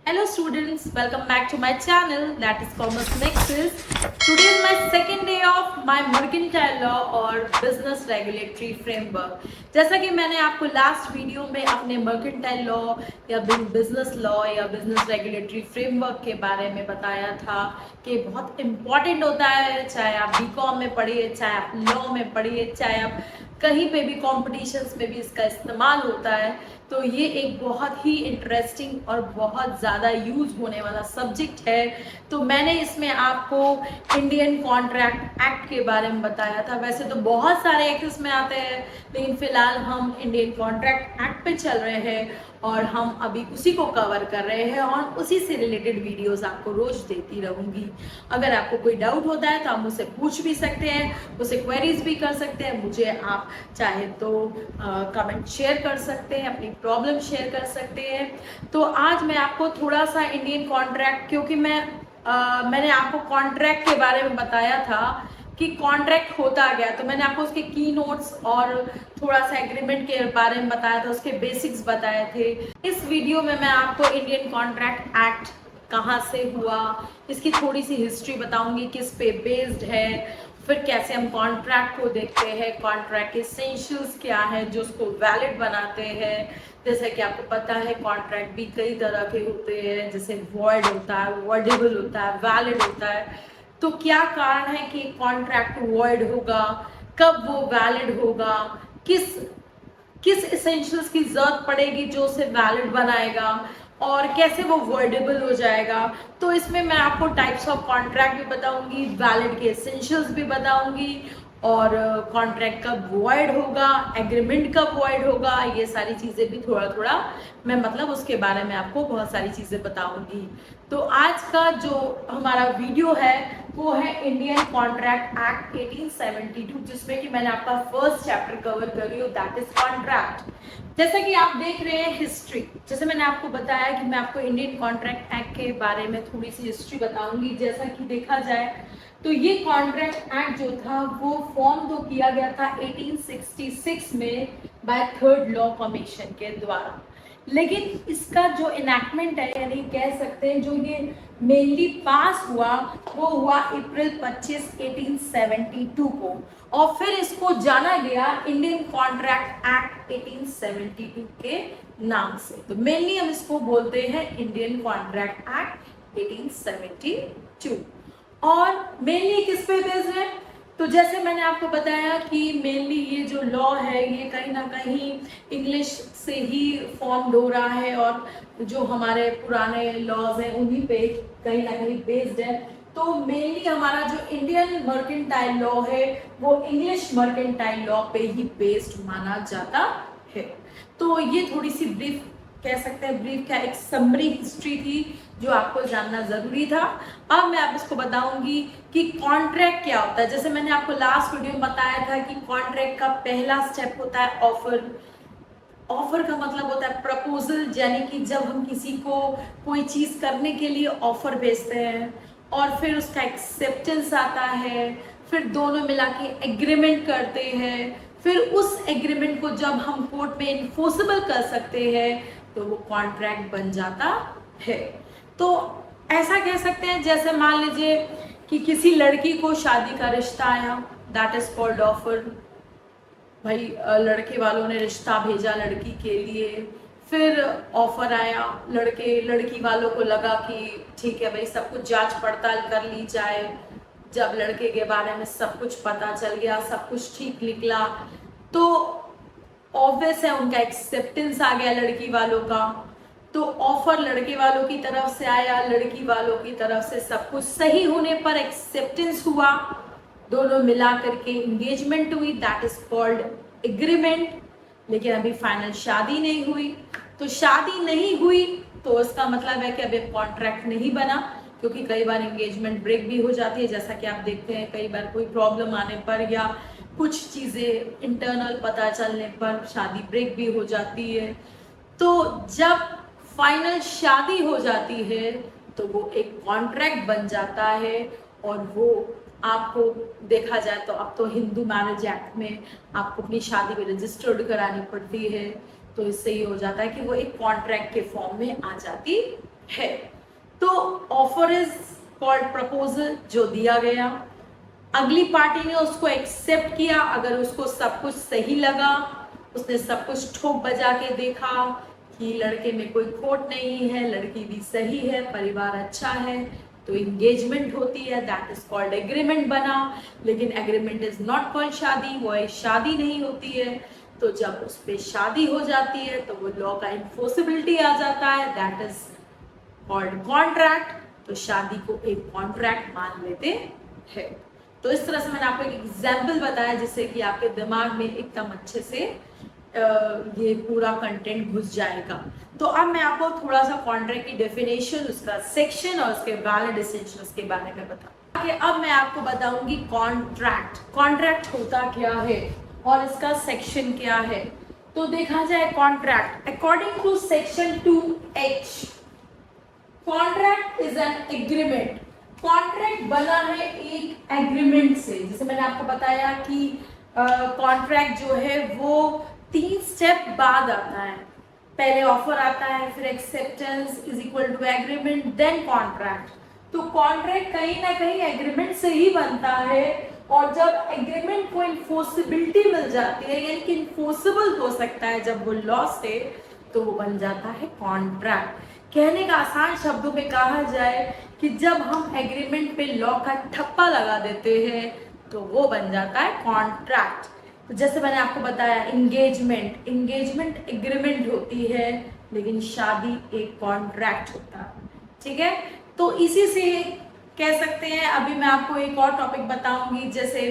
Hello students, welcome back to my channel that is Commerce Nexus. Today is my second day of my mercantile law और business regulatory framework. जैसा कि मैंने आपको last video में अपने mercantile law या business law या business regulatory framework के बारे में बताया था कि बहुत important होता है, चाहे आप BCom में पढ़िए, चाहे आप law में पढ़िए, चाहे आप कहीं पे भी कॉम्पिटिशन्स में भी इसका इस्तेमाल होता है। तो ये एक बहुत ही इंटरेस्टिंग और बहुत ज़्यादा यूज होने वाला सब्जेक्ट है। तो मैंने इसमें आपको इंडियन कॉन्ट्रैक्ट एक्ट के बारे में बताया था। वैसे तो बहुत सारे एक्ट इसमें आते हैं, लेकिन फिलहाल हम इंडियन कॉन्ट्रैक्ट एक्ट पे चल रहे हैं और हम अभी उसी को कवर कर रहे हैं और उसी से रिलेटेड वीडियोस आपको रोज देती रहूंगी। अगर आपको कोई डाउट होता है तो आप मुझसे पूछ भी सकते हैं, मुझसे क्वेरीज भी कर सकते हैं, मुझे आप चाहे तो कमेंट शेयर कर सकते हैं, अपनी प्रॉब्लम शेयर कर सकते हैं। तो आज मैं आपको थोड़ा सा इंडियन कॉन्ट्रैक्ट, क्योंकि मैंने आपको कॉन्ट्रैक्ट के बारे में बताया था कि कॉन्ट्रैक्ट होता क्या, तो मैंने आपको उसके की नोट्स और थोड़ा सा एग्रीमेंट के बारे में बताया था, उसके बेसिक्स बताए थे। इस वीडियो में मैं आपको इंडियन कॉन्ट्रैक्ट एक्ट कहाँ से हुआ, इसकी थोड़ी सी हिस्ट्री बताऊंगी, किस पे बेस्ड है, फिर कैसे हम कॉन्ट्रैक्ट को देखते हैं, कॉन्ट्रैक्ट के एसेंशियल्स क्या है जो उसको वैलिड बनाते हैं। जैसे कि आपको पता है कॉन्ट्रैक्ट भी कई तरह के होते हैं, जैसे वॉइड होता है, वॉइडेबल होता है, वैलिड होता है। तो क्या कारण है कि कॉन्ट्रैक्ट वॉइड होगा, कब वो वैलिड होगा, किस किस एसेंशियल्स की जरूरत पड़ेगी जो उसे वैलिड बनाएगा और कैसे वो वर्डेबल हो जाएगा। तो इसमें मैं आपको टाइप्स ऑफ कॉन्ट्रैक्ट भी बताऊंगी, वैलिड के एसेंशियल्स भी बताऊंगी और कॉन्ट्रैक्ट कब वॉइड होगा, एग्रीमेंट कब वॉइड होगा, ये सारी चीज़ें भी थोड़ा थोड़ा मैं उसके बारे में आपको बहुत सारी चीज़ें बताऊंगी। तो आज का जो हमारा वीडियो है वो है इंडियन कॉन्ट्रैक्ट एक्ट 1872, जिसमें कि मैंने आपका फर्स्ट चैप्टर कवर कर रही हूँ, दैट इज कॉन्ट्रैक्ट। जैसा कि आप देख रहे हैं हिस्ट्री, जैसे मैंने आपको बताया कि मैं आपको इंडियन कॉन्ट्रैक्ट एक्ट के बारे में थोड़ी सी हिस्ट्री बताऊंगी। जैसा कि देखा जाए तो ये कॉन्ट्रैक्ट एक्ट जो था वो फॉर्म तो किया गया था 1866 में बाय थर्ड लॉ कमीशन के द्वारा, लेकिन इसका जो इनैक्टमेंट है, यानी कह सकते हैं जो ये मेनली पास हुआ, वो हुआ अप्रैल 25, 1872 को, और फिर इसको जाना गया इंडियन कॉन्ट्रैक्ट एक्ट 1872 के नाम से। तो मेनली हम इसको बोलते हैं इंडियन कॉन्ट्रैक्ट एक्ट 1872। और मेनली किस पे बेस्ड है, तो जैसे मैंने आपको बताया कि मेनली ये जो लॉ है ये कहीं ना कहीं इंग्लिश से ही फॉर्म हो रहा है और जो हमारे पुराने लॉज हैं उन्हीं पे कहीं ना कहीं बेस्ड है। तो मेनली हमारा जो इंडियन मर्केंटाइल लॉ है वो इंग्लिश मर्केंटाइल लॉ पे ही बेस्ड माना जाता है। तो ये थोड़ी सी ब्रीफ कह सकते हैं, ब्रीफ क्या एक समरी हिस्ट्री थी जो आपको जानना जरूरी था। अब मैं आप इसको बताऊंगी कि कॉन्ट्रैक्ट क्या होता है। जैसे मैंने आपको लास्ट वीडियो में बताया था कि कॉन्ट्रैक्ट का पहला स्टेप होता है ऑफर। ऑफर का मतलब होता है प्रपोजल, यानी कि जब हम किसी को कोई चीज करने के लिए ऑफर भेजते हैं और फिर उसका एक्सेप्टेंस आता है, फिर दोनों मिला के एग्रीमेंट करते हैं, फिर उस एग्रीमेंट को जब हम कोर्ट में इन्फोर्सेबल कर सकते हैं तो वो कॉन्ट्रैक्ट बन जाता है। तो ऐसा कह सकते हैं, जैसे मान लीजिए कि किसी लड़की को शादी का रिश्ता आया, दैट इज कॉल्ड ऑफर। भाई लड़के वालों ने रिश्ता भेजा लड़की के लिए, फिर ऑफर आया, लड़की वालों को लगा कि ठीक है भाई सब कुछ जांच पड़ताल कर ली जाए। जब लड़के के बारे में सब कुछ पता चल गया, सब कुछ ठीक निकला, तो ऑब्वियस है उनका एक्सेप्टेंस आ गया लड़की वालों का। तो ऑफर लड़के वालों की तरफ से आया, लड़की वालों की तरफ से सब कुछ सही होने पर एक्सेप्टेंस हुआ, दोनों मिला करके एंगेजमेंट हुई, दैट इज कॉल्ड एग्रीमेंट। लेकिन अभी फाइनल शादी नहीं हुई। तो शादी नहीं हुई तो इसका मतलब है कि अभी कॉन्ट्रैक्ट नहीं बना, क्योंकि कई बार एंगेजमेंट ब्रेक भी हो जाती है। जैसा कि आप देखते हैं कई बार कोई प्रॉब्लम आने पर या कुछ चीजें इंटरनल पता चलने पर शादी ब्रेक भी हो जाती है। तो जब फाइनल शादी हो जाती है तो वो एक कॉन्ट्रैक्ट बन जाता है और वो आपको देखा जाए तो अब तो हिंदू मैरिज एक्ट में आपको अपनी शादी में रजिस्टर्ड करानी पड़ती है। तो इससे ये हो जाता है कि वो एक कॉन्ट्रैक्ट के फॉर्म में आ जाती है। तो ऑफर इज कॉल्ड प्रपोजल, जो दिया गया, अगली पार्टी ने उसको एक्सेप्ट किया, अगर उसको सब कुछ सही लगा, उसने सब कुछ ठोक बजा के देखा कि लड़के में कोई खोट नहीं है, लड़की भी सही है, परिवार अच्छा है, तो इंगेजमेंट होती है, दैट इज कॉल्ड एग्रीमेंट बना। लेकिन एग्रीमेंट इज नॉट कॉल्ड शादी, वो शादी नहीं होती है। तो जब उस पर शादी हो जाती है तो वो लॉ का इन्फोर्सिबिलिटी आ जाता है, दैट इज कॉल्ड कॉन्ट्रैक्ट। तो शादी को एक कॉन्ट्रैक्ट मान लेते हैं। तो इस तरह से मैंने आपको एक एग्जाम्पल बताया जिससे कि आपके दिमाग में एकदम अच्छे से ये पूरा कंटेंट घुस जाएगा। तो अब मैं आपको थोड़ा सा कॉन्ट्रैक्ट की डेफिनेशन, उसका सेक्शन और उसके वैलिड एसेंशियल्स के बारे में बताऊं। अब मैं आपको बताऊंगी कॉन्ट्रैक्ट। कॉन्ट्रैक्ट होता क्या है और इसका सेक्शन क्या है। तो देखा जाए contract according to section 2H, contract is an agreement. Contract बना है एक एग्रीमेंट से। जैसे मैंने आपको बताया कि कॉन्ट्रैक्ट जो है वो 3 स्टेप बाद आता है। पहले ऑफर आता है, फिर acceptance is equal to agreement, then contract. तो कॉन्ट्रैक्ट कहीं ना कहीं एग्रीमेंट से ही बनता है, और जब एग्रीमेंट को इन्फोर्सिबिलिटी मिल जाती है, यानी कि इन्फोर्सिबल हो सकता है जब वो लॉ से, तो वो बन जाता है कॉन्ट्रैक्ट। कहने का आसान शब्दों में कहा जाए कि जब हम एग्रीमेंट पे लॉ का ठप्पा लगा देते हैं तो वो बन जाता है कॉन्ट्रैक्ट। तो जैसे मैंने आपको बताया एंगेजमेंट, एंगेजमेंट एग्रीमेंट होती है, लेकिन शादी एक कॉन्ट्रैक्ट होता है। ठीक है, तो इसी से कह सकते हैं। अभी मैं आपको एक और टॉपिक बताऊंगी, जैसे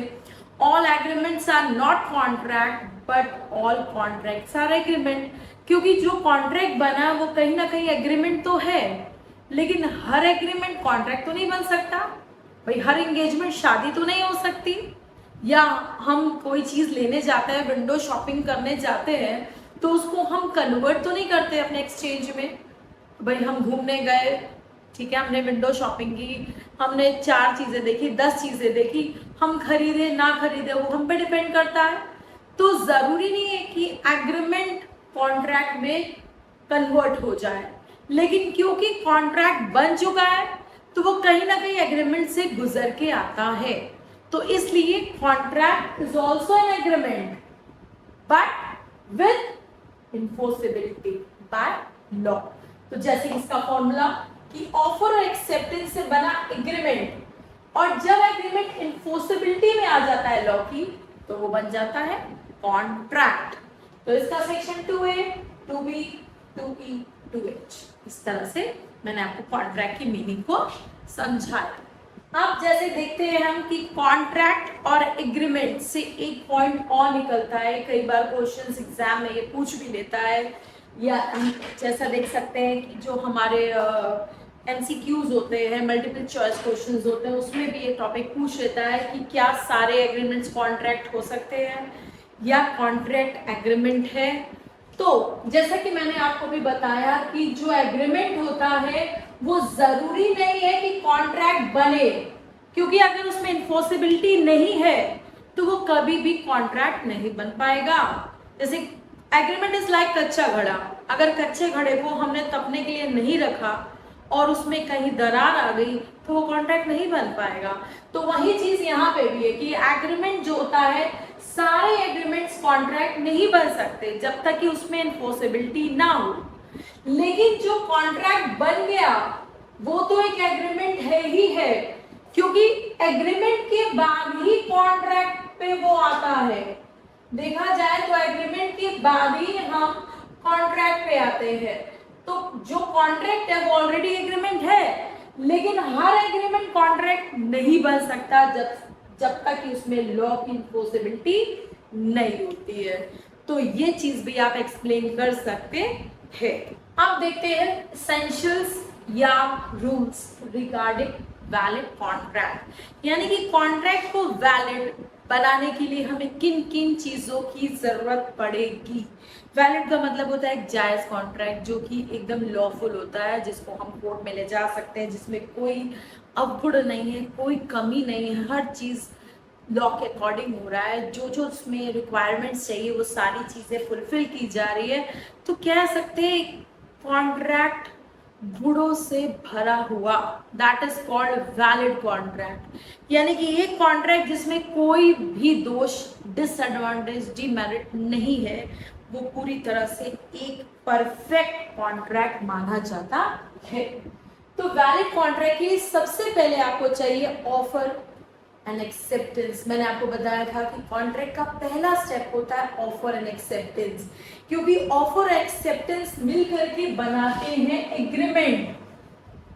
all agreements are not contract but all contracts are agreement. क्योंकि जो कॉन्ट्रैक्ट बना वो कहीं ना कहीं एग्रीमेंट तो है, लेकिन हर एग्रीमेंट कॉन्ट्रैक्ट तो नहीं बन सकता भाई। हर एंगेजमेंट शादी तो नहीं हो सकती। या हम कोई चीज लेने जाते हैं, विंडो शॉपिंग करने जाते हैं, तो उसको हम कन्वर्ट तो नहीं करते अपने एक्सचेंज में। भाई हम घूमने गए, ठीक है, हमने विंडो शॉपिंग की, हमने 4 चीजें देखी, 10 चीजें देखी, हम खरीदे ना खरीदे वो हम पे डिपेंड करता है। तो जरूरी नहीं है कि एग्रीमेंट कॉन्ट्रैक्ट में कन्वर्ट हो जाए, लेकिन क्योंकि कॉन्ट्रैक्ट बन चुका है तो वो कहीं ना कहीं एग्रीमेंट से गुजर के आता है। तो इसलिए contract is also an agreement but with enforceability by law. तो जैसे इसका फॉर्मूला कि ऑफर और एक्सेप्टेंस से बना एग्रीमेंट, और जब एग्रीमेंट इन्फोर्सिबिलिटी में आ जाता है लॉ की, तो वो बन जाता है कॉन्ट्रैक्ट। तो इसका section 2A, 2B, 2E, 2H। इस तरह से मैंने आपको कॉन्ट्रैक्ट की मीनिंग को समझाया। अब जैसे देखते हैं हम कि कॉन्ट्रैक्ट और एग्रीमेंट से एक पॉइंट और निकलता है। कई बार क्वेश्चंस एग्जाम में ये पूछ भी लेता है, या जैसा देख सकते हैं कि जो हमारे MCQs होते हैं, मल्टीपल चॉइस क्वेश्चंस होते हैं, उसमें भी ये टॉपिक पूछ लेता है कि क्या सारे एग्रीमेंट्स कॉन्ट्रैक्ट हो सकते हैं या कॉन्ट्रैक्ट एग्रीमेंट है। तो जैसा कि मैंने आपको भी बताया कि जो एग्रीमेंट होता है वो जरूरी नहीं है कि कॉन्ट्रैक्ट बने, क्योंकि अगर उसमें इन्फोर्सिबिलिटी नहीं है तो वो कभी भी कॉन्ट्रैक्ट नहीं बन पाएगा। जैसे एग्रीमेंट इज लाइक कच्चा घड़ा। अगर कच्चे घड़े को हमने तपने के लिए नहीं रखा और उसमें कहीं दरार आ गई तो वो कॉन्ट्रैक्ट नहीं बन पाएगा। तो वही चीज यहाँ पे भी है कि एग्रीमेंट जो होता है, सारे एग्रीमेंट्स कॉन्ट्रैक्ट नहीं बन सकते जब तक कि उसमें इन्फोर्सिबिलिटी ना हो। लेकिन जो कॉन्ट्रैक्ट बन गया वो तो एक एग्रीमेंट है ही है, क्योंकि एग्रीमेंट के बाद ही कॉन्ट्रैक्ट पे वो आता है। देखा जाए तो एग्रीमेंट के बाद ही हम कॉन्ट्रैक्ट पे आते हैं। तो जो कॉन्ट्रैक्ट है वो ऑलरेडी एग्रीमेंट है, लेकिन हर एग्रीमेंट कॉन्ट्रैक्ट नहीं बन सकता जब तक कि उसमें लॉ की इन्फोर्सिबिलिटी नहीं होती है। तो ये चीज भी आप एक्सप्लेन कर सकते हैं। अब देखते हैं एसेंशियल्स या रूल्स रिगार्डिंग वैलिड कॉन्ट्रैक्ट, यानी कि कॉन्ट्रैक्ट को वैलिड बनाने के लिए हमें किन किन चीजों की जरूरत पड़ेगी। वैलिड का मतलब होता है एक जायज कॉन्ट्रैक्ट जो कि एकदम लॉफुल होता है, जिसको हम कोर्ट में ले जा सकते हैं, जिसमें कोई अवगुण नहीं है, कोई कमी नहीं है, हर चीज लॉ के अकॉर्डिंग हो रहा है, जो जो उसमें रिक्वायरमेंट्स चाहिए वो सारी चीजें फुलफिल की जा रही है। तो कह सकते हैं कॉन्ट्रैक्ट गुणों से भरा हुआ, that is called valid contract. यानी कि एक कॉन्ट्रैक्ट जिसमें कोई भी दोष, डिसएडवांटेज, डिमेरिट नहीं है, वो पूरी तरह से एक परफेक्ट कॉन्ट्रैक्ट माना जाता है। तो वैलिड कॉन्ट्रैक्ट के लिए सबसे पहले आपको चाहिए ऑफर एंड एक्सेप्टेंस। मैंने आपको बताया था कि कॉन्ट्रैक्ट का पहला स्टेप होता है ऑफर एंड एक्सेप्टेंस, क्योंकि ऑफर एक्सेप्टेंस मिल करके बनाते हैं एग्रीमेंट,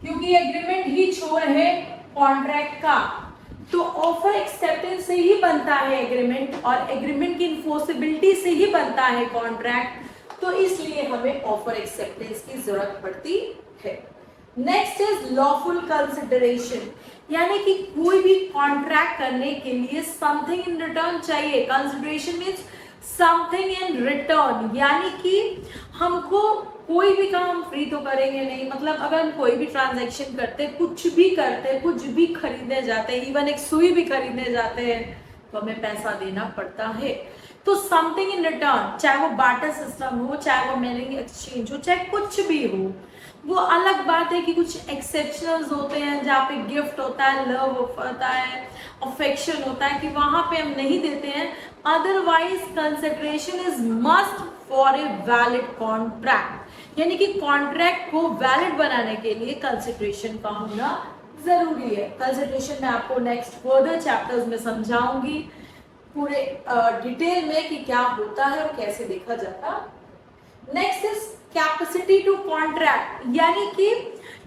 क्योंकि एग्रीमेंट ही छोर है कॉन्ट्रैक्ट का। तो ऑफर एक्सेप्टेंस से ही बनता है एग्रीमेंट, और एग्रीमेंट की इन्फोर्सेबिलिटी से ही बनता है कॉन्ट्रैक्ट। तो इसलिए हमें ऑफर एक्सेप्टेंस की जरूरत पड़ती है। नेक्स्ट इज लॉफुल कंसिडरेशन, यानी कि कोई भी कॉन्ट्रैक्ट करने के लिए समथिंग इन रिटर्न चाहिए। Consideration means something in return, यानी कि हमको कोई भी काम हम फ्री तो करेंगे नहीं। मतलब अगर हम कोई भी ट्रांजैक्शन करते, कुछ भी करते, कुछ भी खरीदने जाते, इवन एक सुई भी खरीदने जाते हैं, तो हमें पैसा देना पड़ता है। तो समथिंग इन रिटर्न, चाहे वो बार्टर सिस्टम हो, चाहे वो मेलिंग एक्सचेंज हो, चाहे कुछ भी हो। वो अलग बात है कि कुछ एक्सेप्शनल्स होते हैं जहाँ पे गिफ्ट होता है, लव होता है, अफेक्शन होता है, कि वहां पे हम नहीं देते हैं। Otherwise consideration is must for a valid contract, यानी कि कॉन्ट्रैक्ट को वैलिड बनाने के लिए कंसिडरेशन का होना जरूरी है। कंसिडरेशन मैं आपको नेक्स्ट फर्दर चैप्टर्स में समझाऊंगी पूरे डिटेल में कि क्या होता है और कैसे देखा जाता। Next is capacity to contract, यानी कि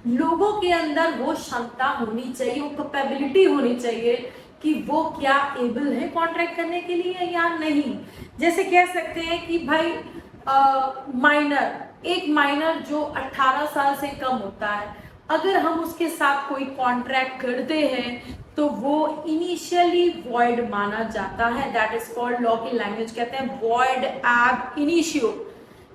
लोगों के अंदर वो क्षमता होनी चाहिए, वो कैपेबिलिटी होनी चाहिए कि वो क्या एबल है कॉन्ट्रैक्ट करने के लिए या नहीं। जैसे कह सकते हैं कि भाई माइनर, एक माइनर जो 18 साल से कम होता है, अगर हम उसके साथ कोई कॉन्ट्रैक्ट करते हैं तो वो इनिशियली वॉइड माना जाता है। दैट इज कॉल्ड, लॉ की लैंग्वेज कहते हैं वॉइड एब इनिशियो,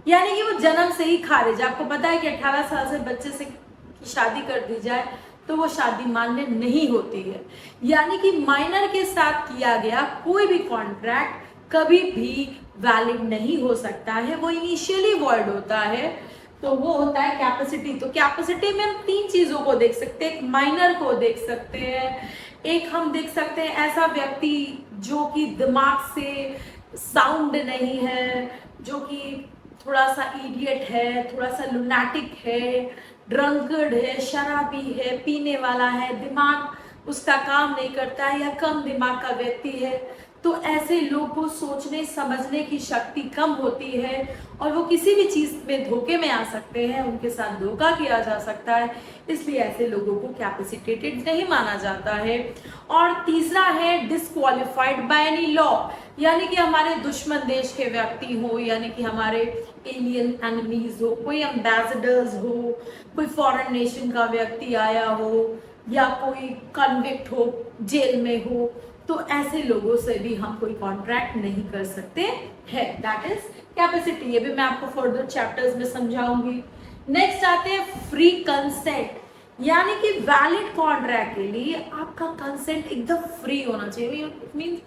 यानी कि वो जन्म से ही खारिज। आपको पता है कि 18 साल से बच्चे से की शादी कर दी जाए तो वो शादी मान्य नहीं होती है। यानी कि माइनर के साथ किया गया कोई भी कॉन्ट्रैक्ट कभी भी वैलिड नहीं हो सकता है, वो इनिशियली वॉइड होता है। तो वो होता है कैपेसिटी। तो कैपेसिटी में हम तीन चीजों को देख सकते हैं, एक माइनर को देख सकते हैं, एक हम देख सकते हैं ऐसा व्यक्ति जो कि दिमाग से साउंड नहीं है, जो कि थोड़ा सा इडियट है, थोड़ा सा लुनाटिक है, ड्रंकर्ड है, शराबी है, पीने वाला है, दिमाग उसका काम नहीं करता है, या कम दिमाग का व्यक्ति है। तो ऐसे लोग को सोचने समझने की शक्ति कम होती है और वो किसी भी चीज में धोखे में आ सकते हैं, उनके साथ धोखा किया जा सकता है, इसलिए ऐसे लोगों को कैपेसिटेटेड नहीं माना जाता है। और तीसरा है डिस्क्वालिफाइड बाय एनी लॉ, यानी कि हमारे दुश्मन देश के व्यक्ति हो, यानी कि हमारे एलियन एनिमीज हो, कोई एम्बेसडर्स हो, कोई फॉरेन नेशन का व्यक्ति आया हो, या कोई कन्विक्ट हो, जेल में हो, तो ऐसे लोगों से भी हम कोई कॉन्ट्रैक्ट नहीं कर सकते हैं। That is capacity. ये भी मैं आपको फर्दर चैप्टर्स में समझाऊंगी। नेक्स्ट आते हैं फ्री कंसेंट, यानी कि वैलिड कॉन्ट्रैक्ट के लिए आपका कंसेंट एकदम फ्री होना चाहिए। It means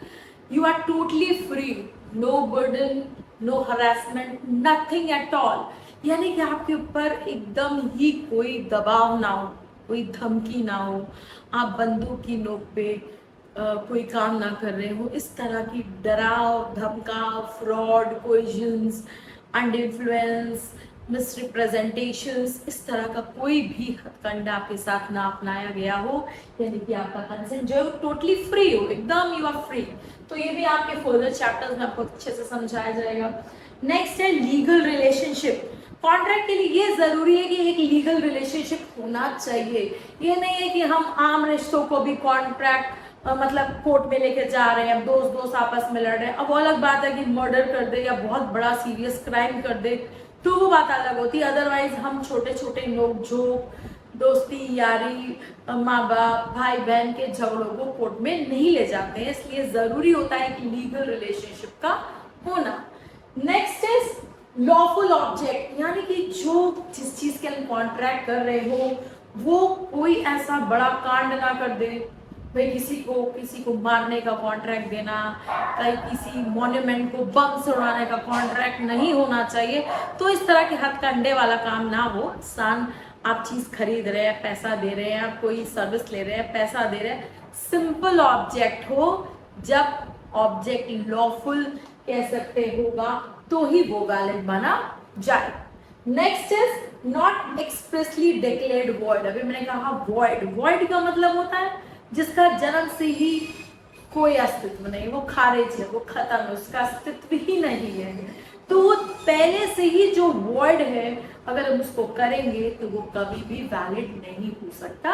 you are totally free, no burden, no harassment, nothing at all, यानी कि आपके ऊपर एकदम ही कोई दबाव ना हो, कोई धमकी ना हो, आप बंदूक की नोक पे कोई काम ना कर रहे हो, इस तरह की डराव, धमकाव, फ्रॉड, कोइजन्स, अंडर इन्फ्लुएंस, मिसरिप्रेजेंटेशंस, इस तरह का कोई भी हथकंडा आपके साथ ना अपनाया गया हो, यानी कि आपका कंसेंट जो है टोटली फ्री हो, एकदम यू आर फ्री। तो ये भी आपके फर्दर चैप्टर्स में आपको अच्छे से समझाया जाएगा। नेक्स्ट है लीगल रिलेशनशिप। कॉन्ट्रैक्ट के लिए ये जरूरी है कि एक लीगल रिलेशनशिप होना चाहिए। ये नहीं है कि हम आम रिश्तों को भी कॉन्ट्रैक्ट मतलब कोर्ट में लेके जा रहे हैं, दोस्त दोस्त आपस में लड़ रहे हैं। अब वो अलग बात है कि मर्डर कर दे या बहुत बड़ा सीरियस क्राइम कर दे तो वो बात अलग होती है। अदरवाइज हम छोटे छोटे नोक झोंक, दोस्ती यारी, माँ बाप, भाई बहन के झगड़ों को कोर्ट में नहीं ले जाते हैं, इसलिए जरूरी होता है कि लीगल रिलेशनशिप का होना। नेक्स्ट इज लॉफुल ऑब्जेक्ट, यानी कि जो जिस चीज के हम कॉन्ट्रैक्ट कर रहे हो वो कोई ऐसा बड़ा कांड ना कर दे, भाई किसी को मारने का कॉन्ट्रैक्ट देना, कहीं किसी मॉन्यूमेंट को बम से उड़ाने का कॉन्ट्रैक्ट नहीं होना चाहिए। तो इस तरह के हथकंडे वाला काम ना हो, आप चीज खरीद रहे हैं, पैसा दे रहे हैं, आप कोई सर्विस ले रहे हैं, पैसा दे रहे हैं, सिंपल ऑब्जेक्ट हो, जब ऑब्जेक्ट लॉफुल कह सकते होगा तो ही वो वैलिड माना जाए। Next is not expressly declared void. अभी मैंने कहा वॉइड, वॉइड का मतलब होता है जिसका जन्म से ही कोई अस्तित्व नहीं, वो खारिज है, वो खत्म है, उसका अस्तित्व ही नहीं है। तो वो पहले से ही जो वर्ड है, अगर हम उसको करेंगे तो वो कभी भी वैलिड नहीं हो सकता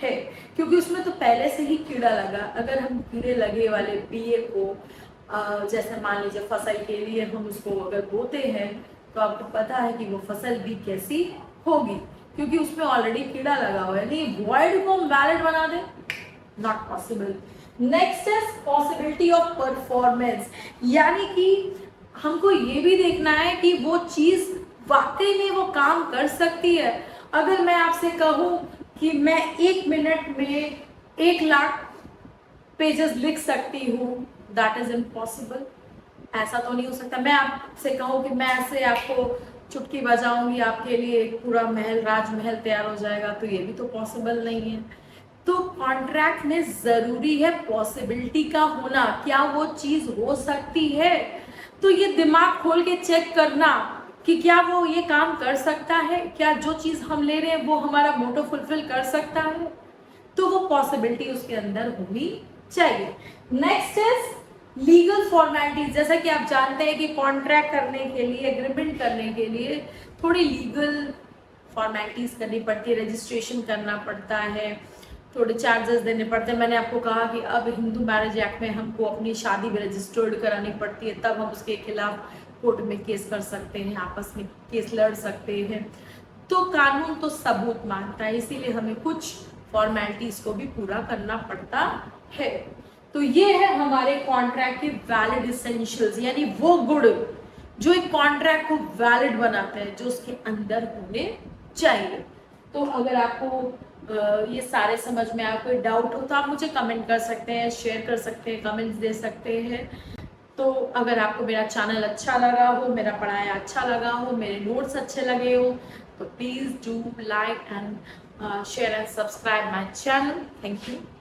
है, क्योंकि उसमें तो पहले से ही कीड़ा लगा। अगर हम कीड़े लगे वाले बीए को जैसे मान लीजिए फसल के लिए हम उसको अगर बोते हैं, तो आपको पता है कि वो फसल भी कैसी होगी, क्योंकि उसमें ऑलरेडी कीड़ा लगा हुआ है। नहीं, वर्ड को हम वैलिड बना दें, not possible. Next is possibility of performance, यानी कि हमको ये भी देखना है कि वो चीज वाकई में वो काम कर सकती है। अगर मैं आपसे कहूं कि मैं 1 मिनट में 1 लाख पेजेस लिख सकती हूँ, दैट इज इम्पॉसिबल। ऐसा तो नहीं हो सकता। मैं आपसे कहूँ कि मैं ऐसे आपको चुटकी बजाऊंगी, आपके लिए एक पूरा महल, राजमहल तैयार हो जाएगा, तो ये भी तो पॉसिबल नहीं है। तो कॉन्ट्रैक्ट में जरूरी है पॉसिबिलिटी का होना, क्या वो चीज हो सकती है। तो ये दिमाग खोल के चेक करना कि क्या वो ये काम कर सकता है, क्या जो चीज हम ले रहे हैं वो हमारा मोटो फुलफिल कर सकता है, तो वो पॉसिबिलिटी उसके अंदर होनी चाहिए। Next is legal formalities. जैसा कि आप जानते हैं कि कॉन्ट्रैक्ट करने के लिए, एग्रीमेंट करने के लिए थोड़ी लीगल फॉर्मेलिटीज करनी पड़ती है, रजिस्ट्रेशन करना पड़ता है, थोड़े चार्जेस देने पड़ते हैं। मैंने आपको कहा कि अब हिंदू मैरिज एक्ट में हमको अपनी शादी भी रजिस्टर्ड करानी पड़ती है, तब हम उसके खिलाफ कोर्ट में केस कर सकते हैं, आपस में केस लड़ सकते हैं। तो कानून तो सबूत मांगता है, इसीलिए हमें कुछ फॉर्मेलिटीज को भी पूरा करना पड़ता है। तो ये है हमारे कॉन्ट्रैक्ट के वैलिड एसेंशियल्स, यानी वो गुण जो एक कॉन्ट्रैक्ट को वैलिड बनाते हैं, जो उसके अंदर होने चाहिए। तो अगर आपको ये सारे समझ में आया, कोई डाउट हो तो आप मुझे कमेंट कर सकते हैं, शेयर कर सकते हैं, कमेंट्स दे सकते हैं। तो अगर आपको मेरा चैनल अच्छा लगा हो, मेरा पढ़ाया अच्छा लगा हो, मेरे नोट्स अच्छे लगे हो, तो please do like and share and subscribe my channel. Thank you.